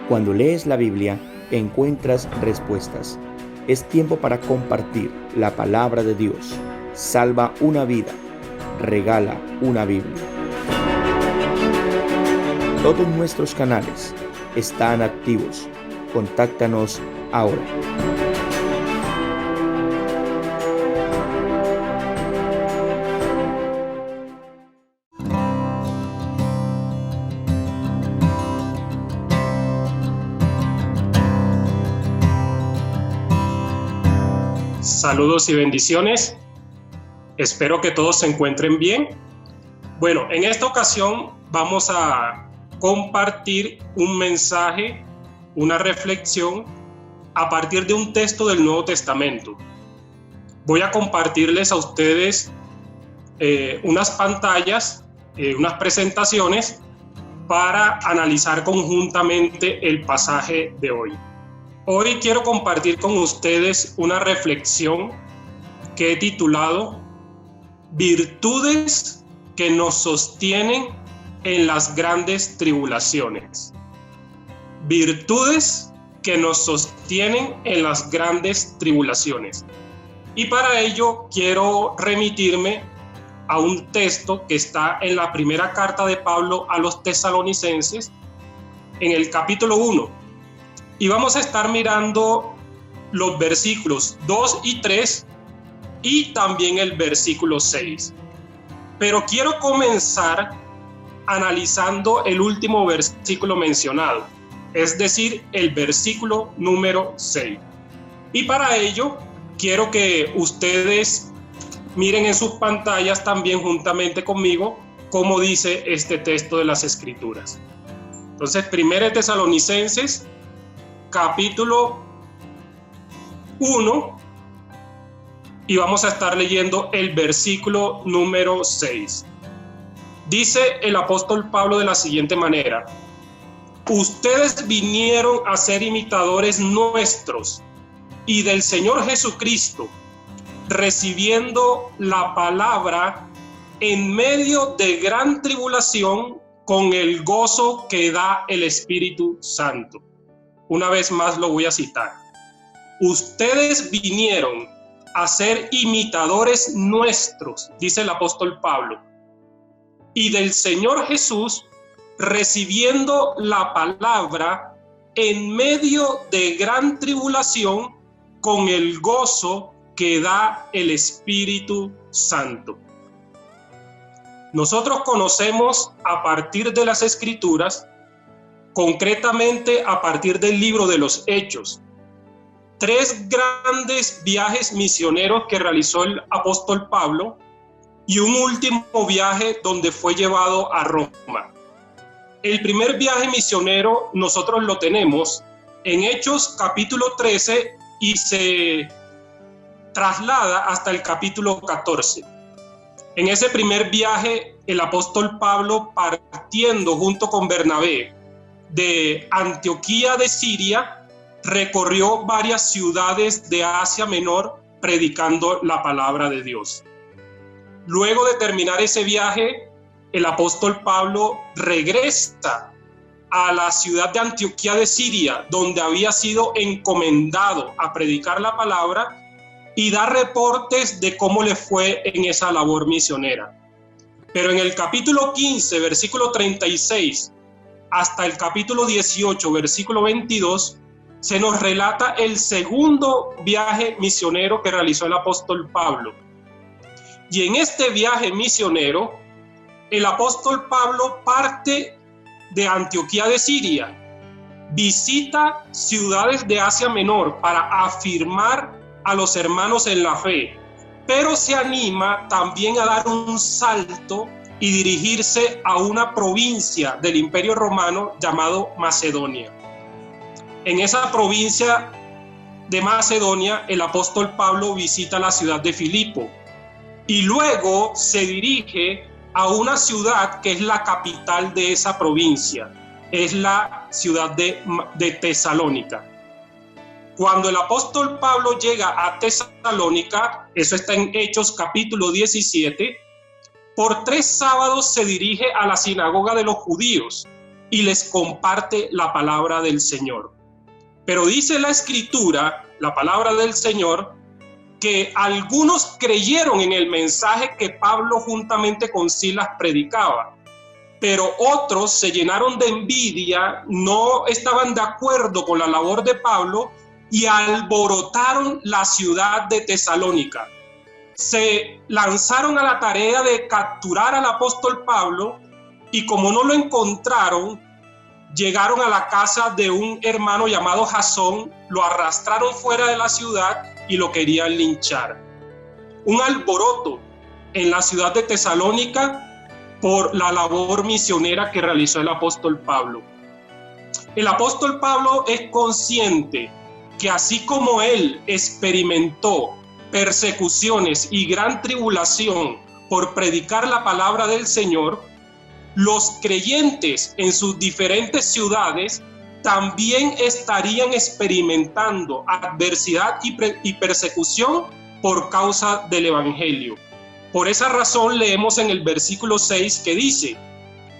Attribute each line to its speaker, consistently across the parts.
Speaker 1: Cuando lees la Biblia, encuentras respuestas. Es tiempo para compartir la palabra de Dios. Salva una vida. Regala una Biblia. Todos nuestros canales están activos. Contáctanos ahora.
Speaker 2: Saludos y bendiciones. Espero que todos se encuentren bien. Bueno, en esta ocasión vamos a compartir un mensaje, una reflexión a partir de un texto del Nuevo Testamento. Voy a compartirles a ustedes unas pantallas, unas presentaciones para analizar conjuntamente el pasaje de hoy. Hoy quiero compartir con ustedes una reflexión que he titulado Virtudes que nos sostienen en las grandes tribulaciones. Virtudes que nos sostienen en las grandes tribulaciones. Y para ello quiero remitirme a un texto que está en la primera carta de Pablo a los tesalonicenses, en el capítulo 1. Y vamos a estar mirando los versículos 2 y 3 y también el versículo 6. Pero quiero comenzar analizando el último versículo mencionado, es decir, el versículo número 6. Y para ello quiero que ustedes miren en sus pantallas también juntamente conmigo cómo dice este texto de las Escrituras. Entonces, 1 Tesalonicenses capítulo 1 y vamos a estar leyendo el versículo número 6. Dice el apóstol Pablo de la siguiente manera: ustedes vinieron a ser imitadores nuestros y del Señor Jesucristo, recibiendo la palabra en medio de gran tribulación con el gozo que da el Espíritu Santo. Una vez más lo voy a citar. Ustedes vinieron a ser imitadores nuestros, dice el apóstol Pablo, y del Señor Jesús, recibiendo la palabra en medio de gran tribulación con el gozo que da el Espíritu Santo. Nosotros conocemos a partir de las Escrituras, concretamente a partir del libro de los Hechos, 3 grandes viajes misioneros que realizó el apóstol Pablo y un último viaje donde fue llevado a Roma. El primer viaje misionero nosotros lo tenemos en Hechos capítulo 13 y se traslada hasta el capítulo 14. En ese primer viaje, el apóstol Pablo, partiendo junto con Bernabé de Antioquía de Siria, recorrió varias ciudades de Asia Menor predicando la palabra de Dios. Luego de terminar ese viaje, el apóstol Pablo regresa a la ciudad de Antioquía de Siria, donde había sido encomendado a predicar la palabra y da reportes de cómo le fue en esa labor misionera. Pero en el capítulo 15, versículo 36, hasta el capítulo 18, versículo 22, se nos relata el segundo viaje misionero que realizó el apóstol Pablo. Y en este viaje misionero, el apóstol Pablo parte de Antioquía de Siria, visita ciudades de Asia Menor para afirmar a los hermanos en la fe, pero se anima también a dar un salto y dirigirse a una provincia del Imperio Romano llamado Macedonia. En esa provincia de Macedonia, el apóstol Pablo visita la ciudad de Filipo y luego se dirige a una ciudad que es la capital de esa provincia, es la ciudad de Tesalónica. Cuando el apóstol Pablo llega a Tesalónica, eso está en Hechos capítulo 17, por 3 sábados se dirige a la sinagoga de los judíos y les comparte la palabra del Señor. Pero dice la Escritura, la palabra del Señor, que algunos creyeron en el mensaje que Pablo juntamente con Silas predicaba, pero otros se llenaron de envidia, no estaban de acuerdo con la labor de Pablo y alborotaron la ciudad de Tesalónica. Se lanzaron a la tarea de capturar al apóstol Pablo y como no lo encontraron, llegaron a la casa de un hermano llamado Jasón, lo arrastraron fuera de la ciudad y lo querían linchar. Un alboroto en la ciudad de Tesalónica por la labor misionera que realizó el apóstol Pablo. El apóstol Pablo es consciente que así como él experimentó persecuciones y gran tribulación por predicar la palabra del Señor, los creyentes en sus diferentes ciudades también estarían experimentando adversidad y persecución por causa del Evangelio. Por esa razón leemos en el versículo 6 que dice: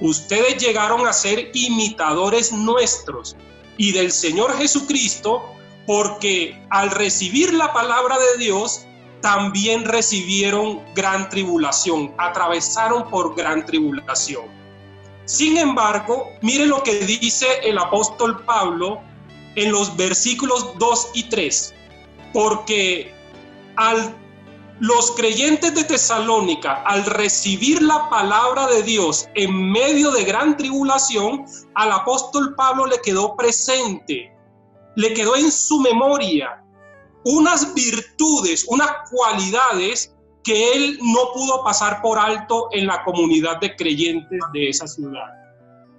Speaker 2: ustedes llegaron a ser imitadores nuestros y del Señor Jesucristo, porque al recibir la palabra de Dios también recibieron gran tribulación, atravesaron por gran tribulación. Sin embargo, mire lo que dice el apóstol Pablo en los versículos 2 y 3, porque los creyentes de Tesalónica, al recibir la palabra de Dios en medio de gran tribulación, al apóstol Pablo le quedó presente, le quedó en su memoria unas virtudes, unas cualidades que él no pudo pasar por alto en la comunidad de creyentes de esa ciudad.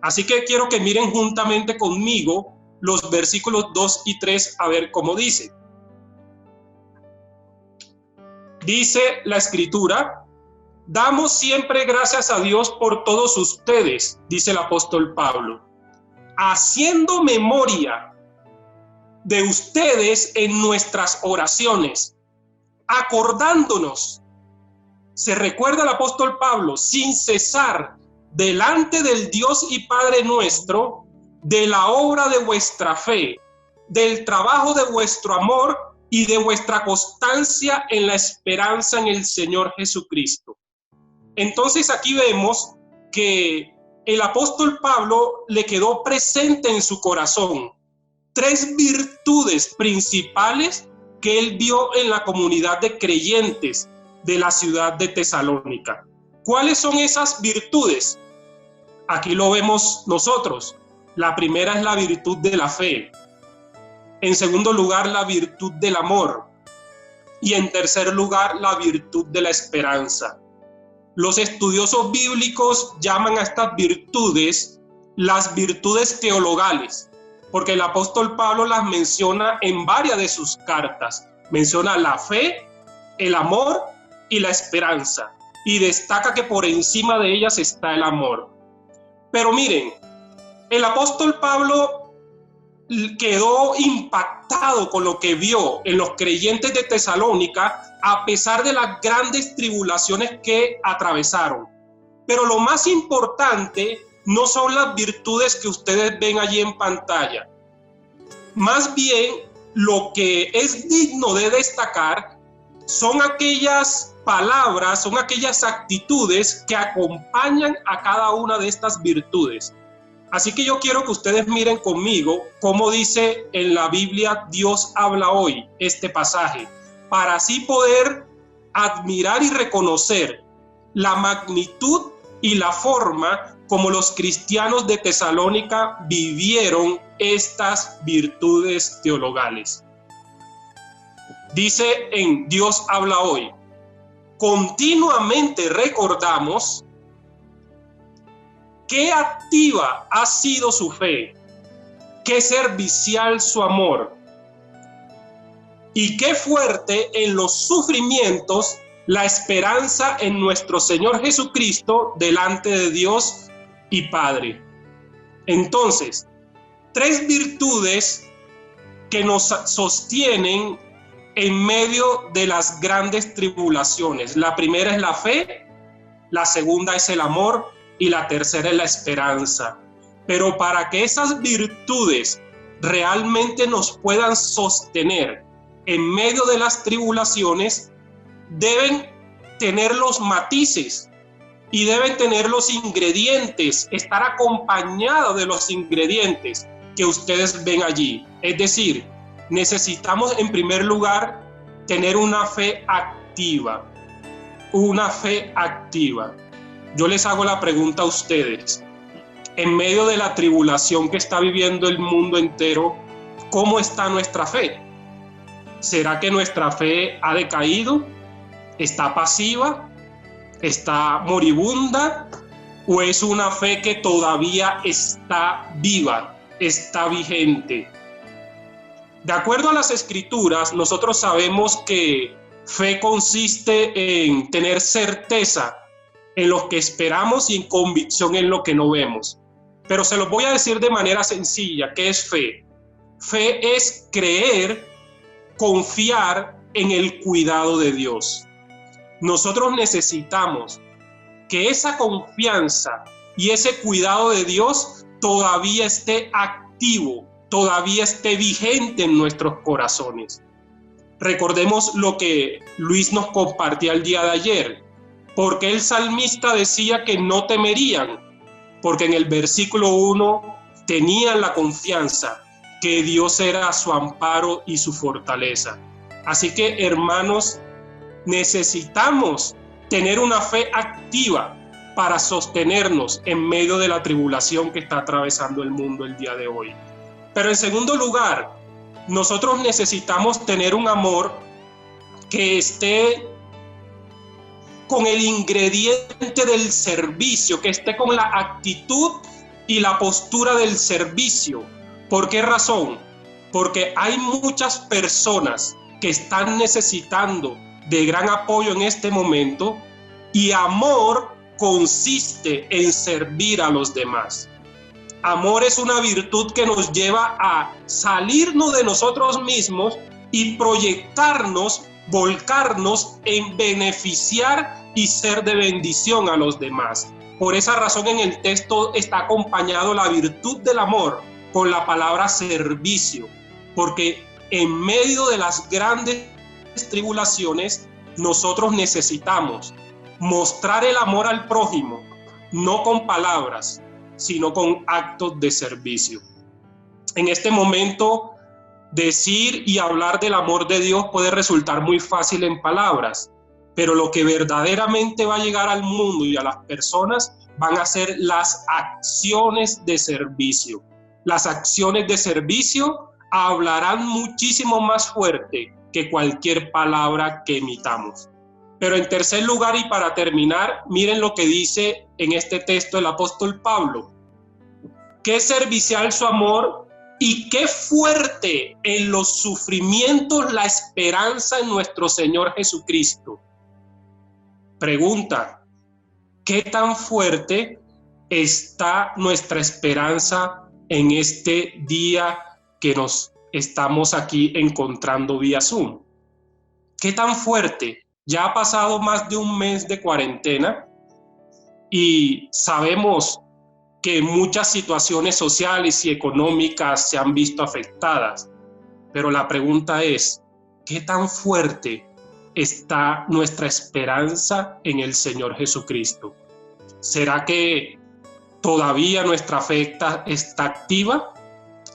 Speaker 2: Así que quiero que miren juntamente conmigo los versículos 2 y 3 a ver cómo dice. Dice la Escritura: damos siempre gracias a Dios por todos ustedes, dice el apóstol Pablo, haciendo memoria de ustedes en nuestras oraciones, acordándonos. Se recuerda el apóstol Pablo sin cesar delante del Dios y Padre nuestro de la obra de vuestra fe, del trabajo de vuestro amor y de vuestra constancia en la esperanza en el Señor Jesucristo. Entonces aquí vemos que el apóstol Pablo le quedó presente en su corazón 3 virtudes principales que él vio en la comunidad de creyentes de la ciudad de Tesalónica. ¿Cuáles son esas virtudes? Aquí lo vemos nosotros. La primera es la virtud de la fe. En segundo lugar, la virtud del amor. Y en tercer lugar, la virtud de la esperanza. Los estudiosos bíblicos llaman a estas virtudes las virtudes teologales, porque el apóstol Pablo las menciona en varias de sus cartas. Menciona la fe, el amor y la esperanza, y destaca que por encima de ellas está el amor. Pero miren, el apóstol Pablo quedó impactado con lo que vio en los creyentes de Tesalónica, a pesar de las grandes tribulaciones que atravesaron. Pero lo más importante no son las virtudes que ustedes ven allí en pantalla. Más bien, lo que es digno de destacar son aquellas palabras, son aquellas actitudes que acompañan a cada una de estas virtudes. Así que yo quiero que ustedes miren conmigo cómo dice en la Biblia Dios habla hoy este pasaje, para así poder admirar y reconocer la magnitud y la forma como los cristianos de Tesalónica vivieron estas virtudes teologales. Dice en Dios habla hoy: continuamente recordamos qué activa ha sido su fe, qué servicial su amor, y qué fuerte en los sufrimientos la esperanza en nuestro Señor Jesucristo delante de Dios y Padre. Entonces, 3 virtudes que nos sostienen en medio de las grandes tribulaciones. La primera es la fe, la segunda es el amor y la tercera es la esperanza. Pero para que esas virtudes realmente nos puedan sostener en medio de las tribulaciones, deben tener los matices y deben tener los ingredientes, estar acompañados de los ingredientes que ustedes ven allí. Es decir, necesitamos en primer lugar tener una fe activa. Una fe activa. Yo les hago la pregunta a ustedes. En medio de la tribulación que está viviendo el mundo entero, ¿cómo está nuestra fe? ¿Será que nuestra fe ha decaído? ¿Está pasiva? ¿Está moribunda? ¿O es una fe que todavía está viva, está vigente? De acuerdo a las Escrituras, nosotros sabemos que fe consiste en tener certeza en lo que esperamos y en convicción en lo que no vemos. Pero se los voy a decir de manera sencilla. ¿Qué es fe? Fe es creer, confiar en el cuidado de Dios. Nosotros necesitamos que esa confianza y ese cuidado de Dios todavía esté activo, todavía esté vigente en nuestros corazones. Recordemos lo que Luis nos compartía el día de ayer. Porque el salmista decía que no temerían, porque en el versículo 1 tenían la confianza que Dios era su amparo y su fortaleza. Así que, hermanos, necesitamos tener una fe activa para sostenernos en medio de la tribulación que está atravesando el mundo el día de hoy. Pero en segundo lugar, nosotros necesitamos tener un amor que esté con el ingrediente del servicio, que esté con la actitud y la postura del servicio. ¿Por qué razón? Porque hay muchas personas que están necesitando de gran apoyo en este momento, y amor consiste en servir a los demás. Amor es una virtud que nos lleva a salirnos de nosotros mismos y proyectarnos, volcarnos en beneficiar y ser de bendición a los demás. Por esa razón en el texto está acompañado la virtud del amor con la palabra servicio, porque en medio de las grandes tribulaciones nosotros necesitamos mostrar el amor al prójimo, no con palabras, sino con actos de servicio. En este momento, decir y hablar del amor de Dios puede resultar muy fácil en palabras, pero lo que verdaderamente va a llegar al mundo y a las personas van a ser las acciones de servicio. Las acciones de servicio hablarán muchísimo más fuerte que cualquier palabra que emitamos. Pero en tercer lugar, y para terminar, miren lo que dice en este texto el apóstol Pablo. Qué servicial su amor y qué fuerte en los sufrimientos la esperanza en nuestro Señor Jesucristo. Pregunta, ¿qué tan fuerte está nuestra esperanza en este día que nos estamos aquí encontrando vía Zoom? ¿Qué tan fuerte? Ya ha pasado más de un mes de cuarentena y sabemos que muchas situaciones sociales y económicas se han visto afectadas. Pero la pregunta es, ¿qué tan fuerte está nuestra esperanza en el Señor Jesucristo? ¿Será que todavía nuestra fe está activa?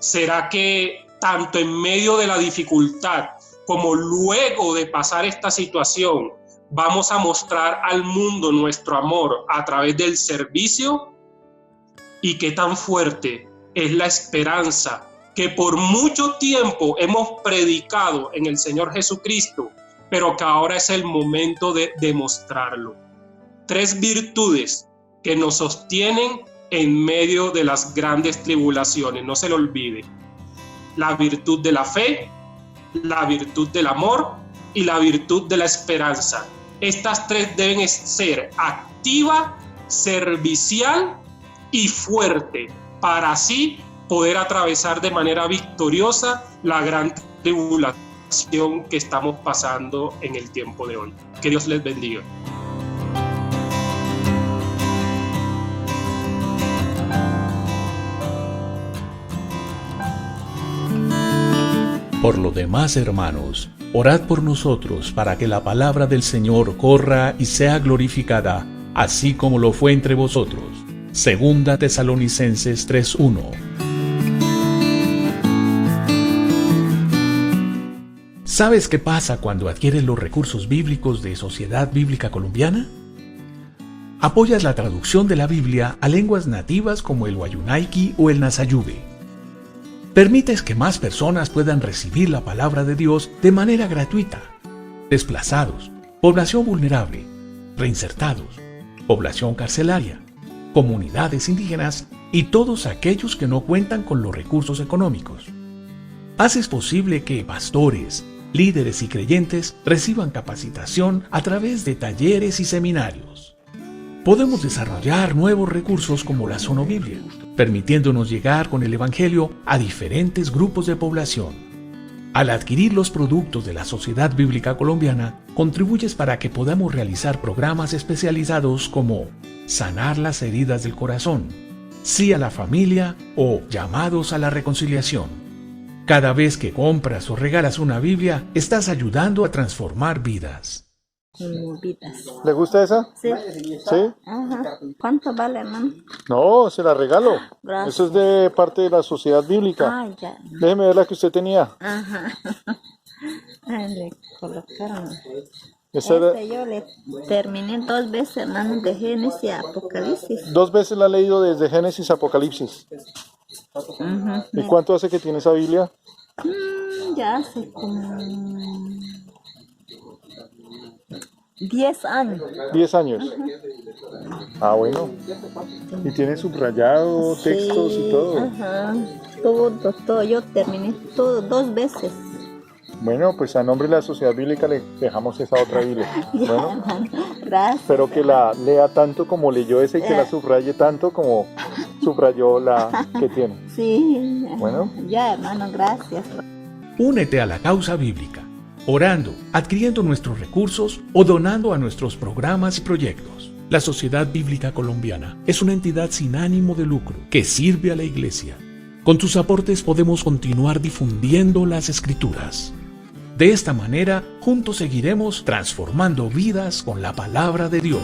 Speaker 2: ¿Será que tanto en medio de la dificultad como luego de pasar esta situación vamos a mostrar al mundo nuestro amor a través del servicio? ¿Y qué tan fuerte es la esperanza que por mucho tiempo hemos predicado en el Señor Jesucristo, pero que ahora es el momento de demostrarlo? 3 virtudes que nos sostienen en medio de las grandes tribulaciones, no se lo olvide: la virtud de la fe, la virtud del amor y la virtud de la esperanza. Estas 3 deben ser activa, servicial y fuerte, para así poder atravesar de manera victoriosa la gran tribulación que estamos pasando en el tiempo de hoy. Que Dios les bendiga.
Speaker 3: Por lo demás, hermanos, orad por nosotros para que la palabra del Señor corra y sea glorificada, así como lo fue entre vosotros. Segunda Tesalonicenses 3:1. ¿Sabes qué pasa cuando adquieres los recursos bíblicos de Sociedad Bíblica Colombiana? Apoyas la traducción de la Biblia a lenguas nativas como el Wayunaiki o el Nasayube. Permites que más personas puedan recibir la palabra de Dios de manera gratuita. Desplazados, población vulnerable, reinsertados, población carcelaria, comunidades indígenas y todos aquellos que no cuentan con los recursos económicos. Haces posible que pastores, líderes y creyentes reciban capacitación a través de talleres y seminarios. Podemos desarrollar nuevos recursos como la Sonobiblia, permitiéndonos llegar con el Evangelio a diferentes grupos de población. Al adquirir los productos de la Sociedad Bíblica Colombiana, contribuyes para que podamos realizar programas especializados como Sanar las heridas del corazón, Sí a la familia o Llamados a la reconciliación. Cada vez que compras o regalas una Biblia, estás ayudando a transformar vidas.
Speaker 4: ¿Le gusta esa?
Speaker 5: Sí.
Speaker 4: ¿Sí?
Speaker 5: Ajá. ¿Cuánto vale, hermano?
Speaker 4: No, se la regalo.
Speaker 5: Gracias.
Speaker 4: Eso es de parte de la Sociedad Bíblica.
Speaker 5: Ah, ya.
Speaker 4: Déjeme ver la que usted tenía.
Speaker 5: Ajá. Ay, le colocaron.
Speaker 4: Esa era-
Speaker 5: Yo le terminé 2 veces, hermano, de Génesis a Apocalipsis.
Speaker 4: 2 veces la ha leído desde Génesis a Apocalipsis.
Speaker 5: Ujú.
Speaker 4: ¿Y cuánto hace que tiene esa Biblia?
Speaker 5: Ya hace como 10 años.
Speaker 4: 10 años. Ah, bueno. Y tiene subrayado, textos y todo.
Speaker 5: Ajá. Todo. Yo terminé todo 2 veces.
Speaker 4: Bueno, pues a nombre de la Sociedad Bíblica le dejamos esa otra Biblia.
Speaker 5: Ya,
Speaker 4: Bueno,
Speaker 5: hermano. Gracias.
Speaker 4: espero que la lea tanto como leyó esa y que la subraye tanto como subrayó la que tiene.
Speaker 5: Sí.
Speaker 4: Bueno.
Speaker 5: Ya, hermano, gracias.
Speaker 3: Únete a la causa bíblica, orando, adquiriendo nuestros recursos o donando a nuestros programas y proyectos. La Sociedad Bíblica Colombiana es una entidad sin ánimo de lucro que sirve a la Iglesia. Con tus aportes podemos continuar difundiendo las Escrituras. De esta manera, juntos seguiremos transformando vidas con la palabra de Dios.